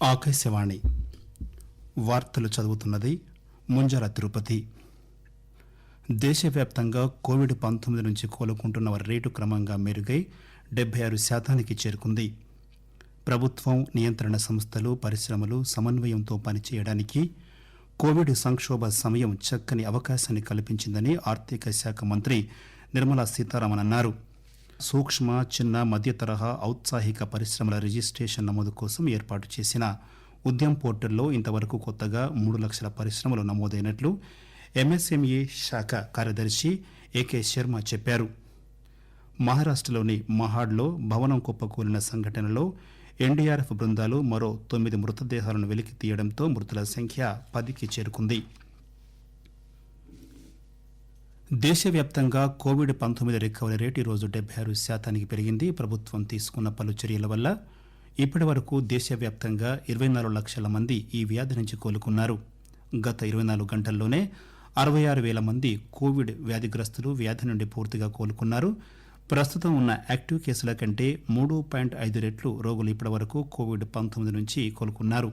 ఆకాశవాణి వార్తలు చదువుతున్నది ముంజాల తిరుపతి. దేశవ్యాప్తంగా కోవిడ్-19 నుంచి కోలుకుంటున్న వారి రేటు క్రమంగా మెరుగై 76% చేరుకుంది. ప్రభుత్వం, నియంత్రణ సంస్థలు, పరిశ్రమలు సమన్వయంతో పనిచేయడానికి కోవిడ్ సంక్షోభ సమయం చక్కని అవకాశాన్ని కల్పించిందని ఆర్థిక శాఖ మంత్రి నిర్మలా సీతారామన్ అన్నారు. సూక్ష్మ, చిన్న, మధ్య తరహా ఔత్సాహిక పరిశ్రమల రిజిస్ట్రేషన్ నమోదు కోసం ఏర్పాటు చేసిన ఉద్యమ్ పోర్టల్లో ఇంతవరకు కొత్తగా 3 లక్షల పరిశ్రమలు నమోదైనట్లు ఎంఎస్ఎంఈ శాఖ కార్యదర్శి ఏకే శర్మ చెప్పారు. మహారాష్టలోని మహాడ్లో భవనం కుప్పకూలిన సంఘటనలో ఎన్డీఆర్ఎఫ్ బృందాలు మరో 9 మృతదేహాలను వెలికి తీయడంతో మృతుల సంఖ్య 10కి చేరుకుంది. దేశవ్యాప్తంగా కోవిడ్-19 రికవరీ రేటు ఈరోజు 76% పెరిగింది. ప్రభుత్వం తీసుకున్న పలు చర్యల వల్ల ఇప్పటి వరకు దేశవ్యాప్తంగా 24 లక్షల మంది ఈ వ్యాధి నుంచి కోలుకున్నారు. గత 24 గంటల్లోనే 66,000 మంది కోవిడ్ వ్యాధిగ్రస్తులు వ్యాధి నుండి పూర్తిగా కోలుకున్నారు. ప్రస్తుతం ఉన్న యాక్టివ్ కేసుల కంటే 3.5 రెట్లు రోగులు ఇప్పటి వరకు కోవిడ్-19 నుంచి కోలుకున్నారు.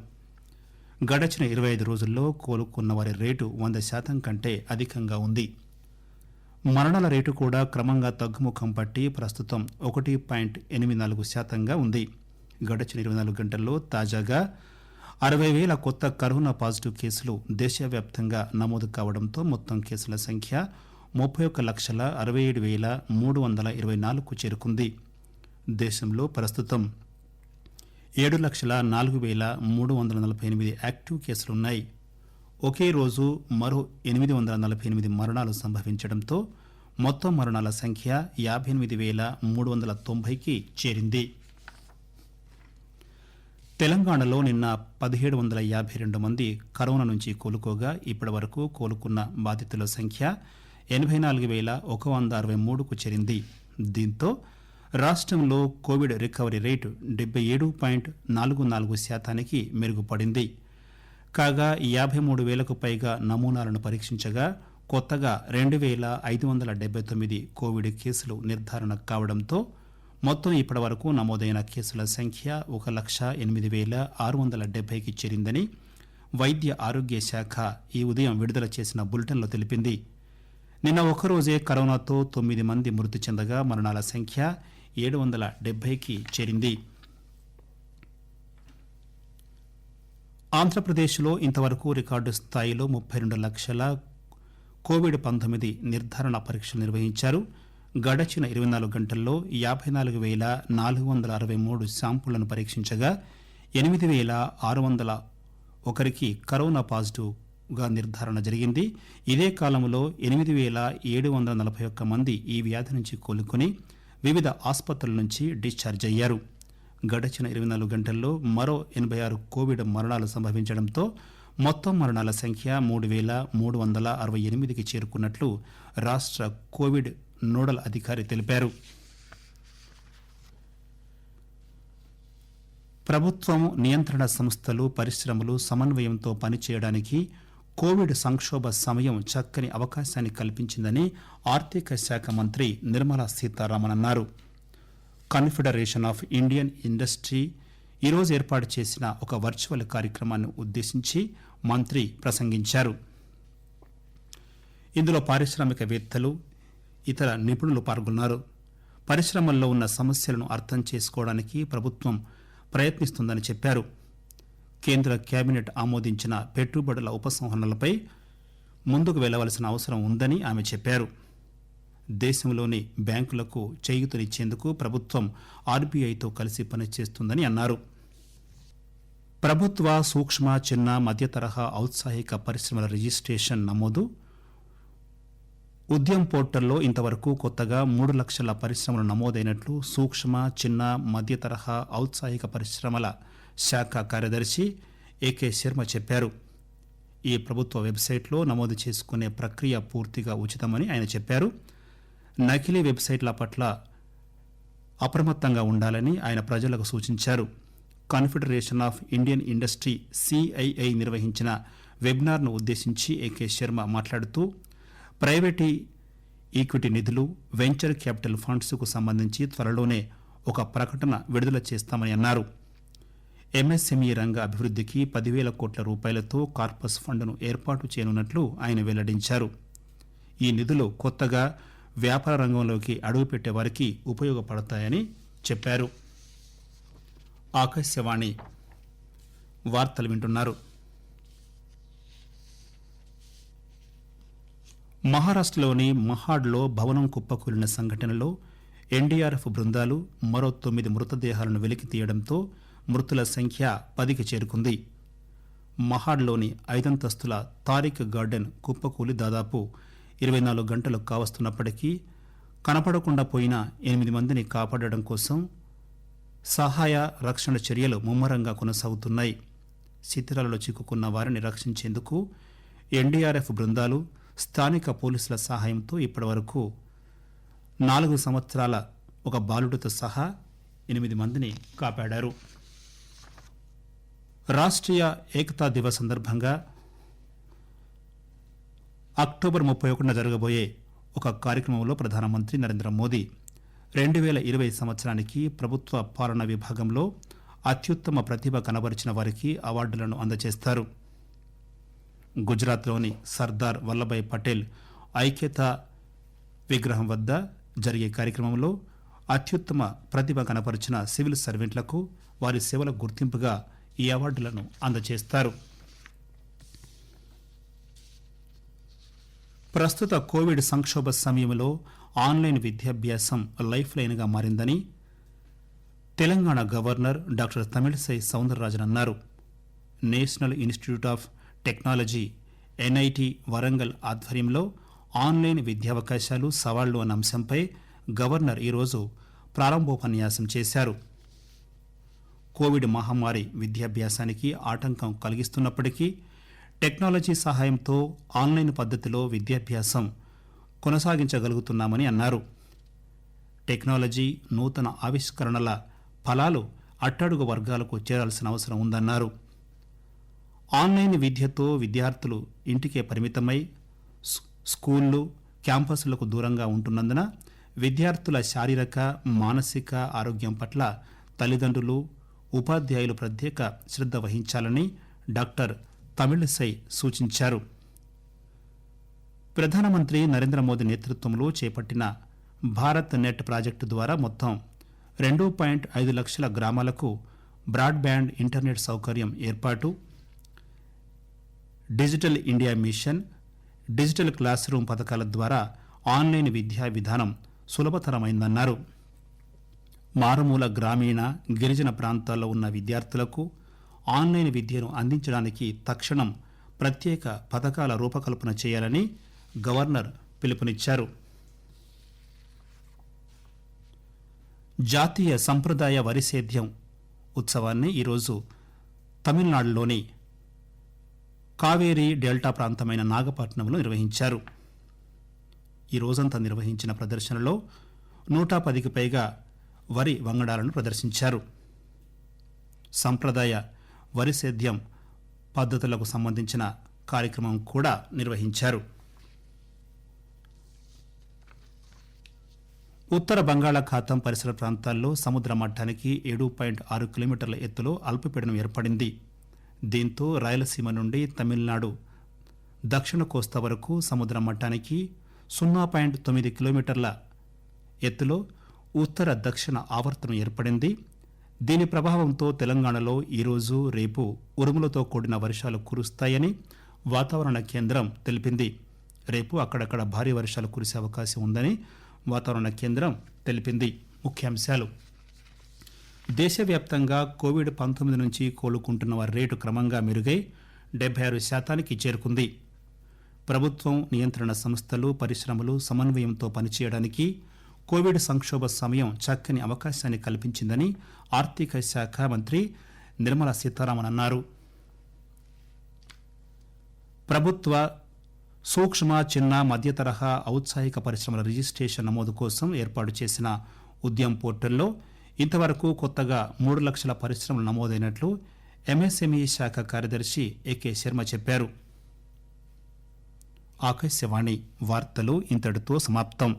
గడచిన 25 రోజుల్లో కోలుకున్న వారి రేటు 100% కంటే అధికంగా ఉంది. మరణాల రేటు కూడా క్రమంగా తగ్గుముఖం పట్టి ప్రస్తుతం 1.84% ఉంది. గడచిన 24 గంటల్లో తాజాగా 60,000 కొత్త కరోనా పాజిటివ్ కేసులు దేశవ్యాప్తంగా నమోదు కావడంతో మొత్తం కేసుల సంఖ్య 31,67,324కు చేరుకుంది. దేశంలో ప్రస్తుతం 7,04,348 యాక్టివ్ కేసులున్నాయి. ఒకే రోజు మరో 848 మరణాలు సంభవించడంతో మొత్తం మరణాల సంఖ్య 58,390కి చేరింది. తెలంగాణలో నిన్న 1,752 మంది కరోనా నుంచి కోలుకోగా ఇప్పటి వరకు కోలుకున్న బాధితుల సంఖ్య 84,163కు చేరింది. దీంతో రాష్ట్రంలో కోవిడ్ రికవరీ రేటు 77.44%కి మెరుగుపడింది. కాగా 53,000కు పైగా నమూనాలను పరీక్షించగా కొత్తగా 2,579 కోవిడ్ కేసులు నిర్ధారణ కావడంతో మొత్తం ఇప్పటి వరకు నమోదైన కేసుల సంఖ్య 1,08,670కి చేరిందని వైద్య ఆరోగ్య శాఖ ఈ ఉదయం విడుదల చేసిన బులెటిన్లో తెలిపింది. నిన్న ఒక్కరోజే కరోనాతో 9 మంది మృతి చెందగా మరణాల సంఖ్య 770కి చేరింది. ఆంధ్రప్రదేశ్లో ఇంతవరకు రికార్డు స్థాయిలో 32 లక్షల కోవిడ్-19 నిర్ధారణ పరీక్షలు నిర్వహించారు. గడచిన 24 గంటల్లో 54,463 శాంపుళ్లను పరీక్షించగా 8,601కి కరోనా పాజిటివ్గా నిర్ధారణ జరిగింది. ఇదే కాలంలో 8,741 మంది ఈ వ్యాధి నుంచి కోలుకుని వివిధ ఆసుపత్రుల నుంచి డిశ్చార్జ్ అయ్యారు. గడచిన 24 గంటల్లో మరో 86 కోవిడ్ మరణాలు సంభవించడంతో మొత్తం మరణాల సంఖ్య 3,368కి చేరుకున్నట్లు రాష్ట్ర కోవిడ్ నోడల్ అధికారి తెలిపారు. ప్రభుత్వం, నియంత్రణ సంస్థలు, పరిశ్రమలు సమన్వయంతో పనిచేయడానికి కోవిడ్ సంక్షోభ సమయం చక్కని అవకాశాన్ని కల్పించిందని ఆర్థిక శాఖ మంత్రి నిర్మలా సీతారామన్ అన్నారు. కాన్ఫెడరేషన్ ఆఫ్ ఇండియన్ ఇండస్ట్రీ ఈరోజు ఏర్పాటు చేసిన ఒక వర్చువల్ కార్యక్రమాన్ని ఉద్దేశించి మంత్రి ప్రసంగించారు. ఇందులో పారిశ్రామికవేత్తలు, ఇతర నిపుణులు పాల్గొన్నారు. పరిశ్రమల్లో ఉన్న సమస్యలను అర్థం చేసుకోవడానికి ప్రభుత్వం ప్రయత్నిస్తుందని చెప్పారు. కేంద్ర కేబినెట్ ఆమోదించిన పెట్టుబడుల ఉపసంహరణలపై ముందుకు వెళ్లవలసిన అవసరం ఉందని ఆమె చెప్పారు. దేశంలోని బ్యాంకులకు చేయూతనిచ్చేందుకు ప్రభుత్వం ఆర్బీఐతో కలిసి పనిచేస్తుందని అన్నారు. ప్రభుత్వ, సూక్ష్మ, చిన్న, మధ్య తరహా ఔత్సాహిక పరిశ్రమల రిజిస్ట్రేషన్ నమోదు ఉద్యమ్ పోర్టల్లో ఇంతవరకు కొత్తగా 3 లక్షల పరిశ్రమలు నమోదైనట్లు సూక్ష్మ, చిన్న, మధ్య తరహా ఔత్సాహిక పరిశ్రమల శాఖ కార్యదర్శి ఏకే శర్మ చెప్పారు. ఈ ప్రభుత్వ వెబ్సైట్లో నమోదు చేసుకునే ప్రక్రియ పూర్తిగా ఉచితమని ఆయన చెప్పారు. నకిలీ వెబ్సైట్ల పట్ల అప్రమత్తంగా ఉండాలని ఆయన ప్రజలకు సూచించారు. Confederation of Indian industry CII నిర్వహించిన వెబినార్ను ఉద్దేశించి ఏకే శర్మ మాట్లాడుతూ ప్రైవేటీ ఈక్విటీ నిధులు, వెంచర్ క్యాపిటల్ ఫండ్స్కు సంబంధించి త్వరలోనే ఒక ప్రకటన విడుదల చేస్తామని అన్నారు. ఎంఎస్ఎంఈ రంగ అభివృద్ధికి 10,000 కోట్ల రూపాయలతో కార్పస్ ఫండ్ను ఏర్పాటు చేయనున్నట్లు ఆయన వెల్లడించారు. ఈ నిధులు కొత్తగా వ్యాపార రంగంలోకి అడుగుపెట్టే వారికి ఉపయోగపడతాయని చెప్పారు. ఆకాశవాణి వార్తలు వింటున్నారు. మహారాష్ట్రలోని మహాడ్లో భవనం కుప్పకూలిన సంఘటనలో ఎన్డీఆర్ఎఫ్ బృందాలు మరో 9 మృతదేహాలను వెలికి తీయడంతో మృతుల సంఖ్య 10కి చేరుకుంది. మహాడ్లోని 5 అంతస్తుల తారిక్ గార్డెన్ కుప్పకూలి దాదాపు 24 గంటలు కావస్తున్నప్పటికీ కనపడకుండా పోయిన 8 మందిని కాపాడడం కోసం సహాయ రక్షణ చర్యలు ముమ్మరంగా కొనసాగుతున్నాయి. శిథిలాలలో చిక్కుకున్న వారిని రక్షించేందుకు ఎన్డీఆర్ఎఫ్ బృందాలు స్థానిక పోలీసుల సహాయంతో ఇప్పటివరకు 4 సంవత్సరాల ఒక బాలుడితో సహా 8 మందిని కాపాడారు. రాష్ట్రీయ ఏకతా దివస్ సందర్భంగా అక్టోబర్ 31న జరగబోయే ఒక కార్యక్రమంలో ప్రధానమంత్రి నరేంద్ర మోదీ 2020 సంవత్సరానికి ప్రభుత్వ పాలనా విభాగంలో అత్యుత్తమ ప్రతిభ కనబరిచిన వారికి అవార్డులను అందజేస్తారు. గుజరాత్లోని సర్దార్ వల్లభాయ్ పటేల్ ఐక్యతా విగ్రహం వద్ద జరిగే కార్యక్రమంలో అత్యుత్తమ ప్రతిభ కనపరిచిన సివిల్ సర్వెంట్లకు వారి సేవల గుర్తింపుగా ఈ అవార్డులను అందజేస్తారు. ప్రస్తుత కోవిడ్ సంక్షోభ సమయంలో ఆన్లైన్ విద్యాభ్యాసం లైఫ్ లైన్గా మారిందని తెలంగాణ గవర్నర్ డాక్టర్ తమిళిసై సౌందరరాజన్ అన్నారు. National institute of technology NIT Warangal ఆధ్వర్యంలో ఆన్లైన్ విద్యావకాశాలు సవాళ్లు అన్న అంశంపై గవర్నర్ ఈరోజు ప్రారంభోపన్యాసం చేశారు. కోవిడ్ మహమ్మారి విద్యాభ్యాసానికి ఆటంకం కలిగిస్తున్నప్పటికీ టెక్నాలజీ సహాయంతో ఆన్లైన్ పద్ధతిలో విద్యాభ్యాసం కొనసాగించగలుగుతున్నామని అన్నారు. టెక్నాలజీ నూతన ఆవిష్కరణల ఫలాలు అట్టడుగు వర్గాలకు చేరాల్సిన అవసరం ఉందన్నారు. ఆన్లైన్ విద్యతో విద్యార్థులు ఇంటికే పరిమితమై స్కూళ్లు క్యాంపస్లకు దూరంగా ఉంటున్నందున విద్యార్థుల శారీరక మానసిక ఆరోగ్యం పట్ల తల్లిదండ్రులు ఉపాధ్యాయులు ప్రత్యేక శ్రద్ధ వహించాలని డాక్టర్ తమిళిసై సూచించారు. ప్రధానమంత్రి నరేంద్ర మోదీ నేతృత్వంలో చేపట్టిన భారత్ నెట్ ప్రాజెక్టు ద్వారా మొత్తం 2.5 లక్షల గ్రామాలకు బ్రాడ్బ్యాండ్ ఇంటర్నెట్ సౌకర్యం ఏర్పాటు, digital India mission, digital class room పథకాల ద్వారా ఆన్లైన్ విద్యా విధానం సులభతరమైందన్నారు. మారుమూల గ్రామీణ గిరిజన ప్రాంతాల్లో ఉన్న విద్యార్థులకు ఆన్లైన్ విద్యను అందించడానికి తక్షణం ప్రత్యేక పథకాల రూపకల్పన చేయాలని గవర్నర్ పిలుపునిచ్చారు. జాతీయ సంప్రదాయ వరి సేద్యం ఉత్సవాన్ని ఈరోజు తమిళనాడులోని కావేరీ డెల్టా ప్రాంతమైన నాగపట్నంలో నిర్వహించారు. ఈ రోజంతా నిర్వహించిన ప్రదర్శనలో 110కి పైగా వరి వంగడాలను ప్రదర్శించారు. సంప్రదాయ వరి సేద్యం పద్ధతులకు సంబంధించిన కార్యక్రమం కూడా నిర్వహించారు. ఉత్తర బంగాళాఖాతం పరిసర ప్రాంతాల్లో సముద్ర మట్టానికి 7.6 కిలోమీటర్ల ఎత్తులో అల్పపీడనం ఏర్పడింది. దీంతో రాయలసీమ నుండి తమిళనాడు దక్షిణ కోస్తా వరకు సముద్ర మట్టానికి 0.9 కిలోమీటర్ల ఎత్తులో ఉత్తర దక్షిణ ఆవర్తనం ఏర్పడింది. దీని ప్రభావంతో తెలంగాణలో ఈరోజు రేపు ఉరుములతో కూడిన వర్షాలు కురుస్తాయని వాతావరణ కేంద్రం తెలిపింది. రేపు అక్కడక్కడ భారీ వర్షాలు కురిసే అవకాశం ఉందని వాతావరణ కేంద్రం తెలిపింది. ముఖ్యాంశాలు: దేశవ్యాప్తంగా కోవిడ్-19 నుంచి కోలుకుంటున్న వారి రేటు క్రమంగా మెరుగై 76% చేరుకుంది. ప్రభుత్వం, నియంత్రణ సంస్థలు, పరిశ్రమలు సమన్వయంతో పనిచేయడానికి కోవిడ్ సంక్షోభ సమయం చక్కని అవకాశాన్ని కల్పించిందని ఆర్థిక శాఖ మంత్రి నిర్మలా సీతారామన్ అన్నారు. ప్రభుత్వ సూక్ష్మ, చిన్న, మధ్య తరహా ఔత్సాహిక పరిశ్రమల రిజిస్ట్రేషన్ నమోదు కోసం ఏర్పాటు చేసిన ఉద్యమ్ పోర్టల్లో ఇంతవరకు కొత్తగా 3 లక్షల పరిశ్రమలు నమోదైనట్లు ఎంఎస్ఎంఈ శాఖ కార్యదర్శి ఏకే శర్మ చెప్పారు. ఆకాశవాణి వార్తలు ఇంతటితో సమాప్తం.